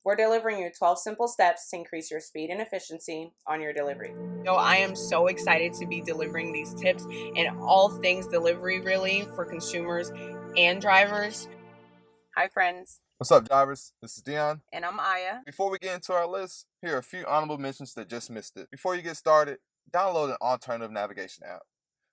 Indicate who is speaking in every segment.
Speaker 1: We're delivering you 12 simple steps to increase your speed and efficiency on your delivery. I am so excited to be delivering these tips and all things delivery, really, for consumers and drivers. Hi, friends.
Speaker 2: What's up, drivers? This is Deion.
Speaker 1: And I'm Aya.
Speaker 2: Before we get into our list, here are a few honorable mentions that just missed it. Before you get started, download an alternative navigation app.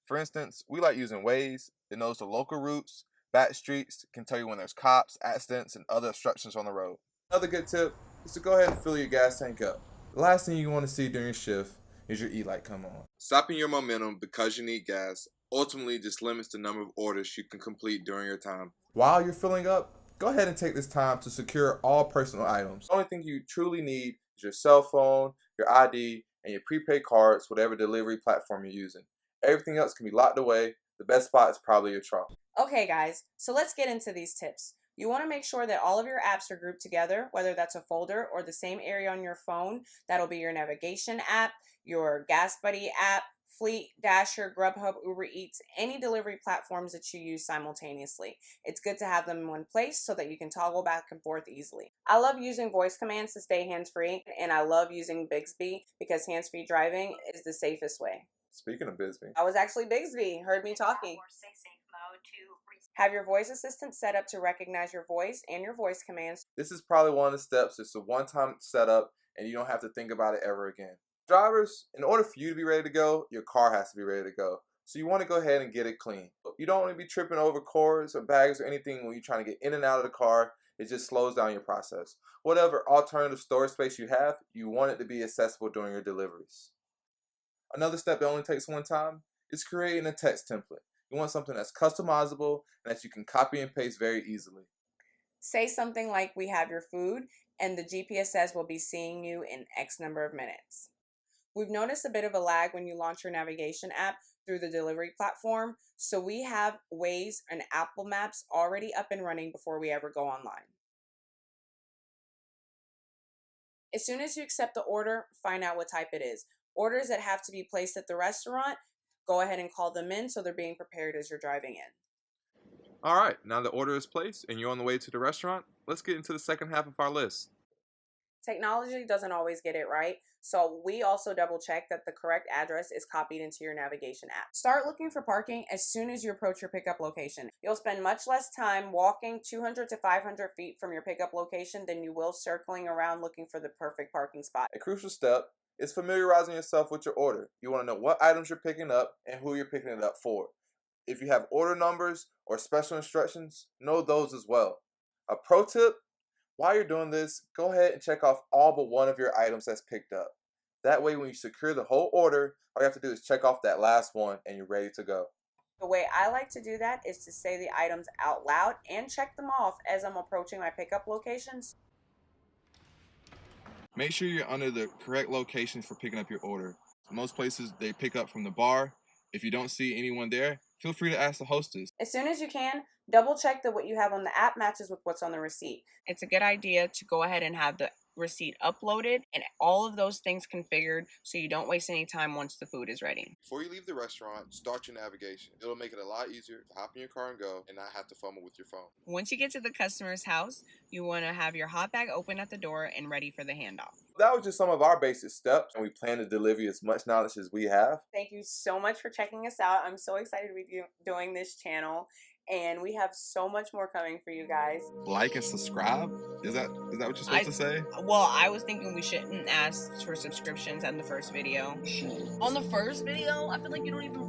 Speaker 2: For instance, we like using Waze. It knows the local routes, back streets, can tell you when there's cops, accidents, and other obstructions on the road. Another good tip is to go ahead and fill your gas tank up. The last thing you want to see during your shift is your e-light come on. Stopping your momentum because you need gas ultimately just limits the number of orders you can complete during your time. While you're filling up, go ahead and take this time to secure all personal items. The only thing you truly need is your cell phone, your ID, and your prepaid cards, whatever delivery platform you're using. Everything else can be locked away. The best spot is probably your trunk.
Speaker 1: Okay, guys, so let's get into these tips. You want to make sure that all of your apps are grouped together, whether that's a folder or the same area on your phone. That'll be your navigation app, your Gas Buddy app, Fleet, Dasher, Grubhub, Uber Eats, any delivery platforms that you use simultaneously. It's good to have them in one place so that you can toggle back and forth easily. I love using voice commands to stay hands-free, and I love using Bixby because hands-free driving is the safest way.
Speaker 2: Speaking of Bixby,
Speaker 1: I was actually Bixby, heard me talking. Have your voice assistant set up to recognize your voice and your voice commands.
Speaker 2: This is probably one of the steps. It's a one-time setup, and you don't have to think about it ever again. Drivers, in order for you to be ready to go, your car has to be ready to go. So you want to go ahead and get it clean. You don't want to be tripping over cords or bags or anything when you're trying to get in and out of the car. It just slows down your process. Whatever alternative storage space you have, you want it to be accessible during your deliveries. Another step that only takes one time is creating a text template. You want something that's customizable and that you can copy and paste very easily.
Speaker 1: Say something like, we have your food, and the GPS says we'll be seeing you in X number of minutes. We've noticed a bit of a lag when you launch your navigation app through the delivery platform, so we have Waze and Apple Maps already up and running before we ever go online. As soon as you accept the order, find out what type it is. Orders that have to be placed at the restaurant, go ahead and call them in so they're being prepared as you're driving in.
Speaker 2: All right, now the order is placed and you're on the way to the restaurant, let's get into the second half of our list.
Speaker 1: Technology doesn't always get it right, so we also double check that the correct address is copied into your navigation app. Start looking for parking as soon as you approach your pickup location. You'll spend much less time walking 200 to 500 feet from your pickup location than you will circling around looking for the perfect parking spot.
Speaker 2: A crucial step is familiarizing yourself with your order. You want to know what items you're picking up and who you're picking it up for. If you have order numbers or special instructions, know those as well. A pro tip: while you're doing this, go ahead and check off all but one of your items that's picked up. That way, when you secure the whole order, all you have to do is check off that last one and you're ready to go.
Speaker 1: The way I like to do that is to say the items out loud and check them off as I'm approaching my pickup locations.
Speaker 2: Make sure you're under the correct location for picking up your order. Most places, they pick up from the bar. If you don't see anyone there, feel free to ask the hostess.
Speaker 1: As soon as you can, double check that what you have on the app matches with what's on the receipt. It's a good idea to go ahead and have the receipt uploaded and all of those things configured so you don't waste any time once the food is ready.
Speaker 2: Before you leave the restaurant, start your navigation. It'll make it a lot easier to hop in your car and go and not have to fumble with your phone.
Speaker 1: Once you get to the customer's house, you want to have your hot bag open at the door and ready for the handoff.
Speaker 2: That was just some of our basic steps, and we plan to deliver you as much knowledge as we have.
Speaker 1: Thank you so much for checking us out. I'm so excited to be doing this channel, and we have so much more coming for you guys.
Speaker 2: Like and subscribe? Is that what you're supposed to say?
Speaker 1: Well, I was thinking we shouldn't ask for subscriptions on the first video. On the first video, I feel like you don't even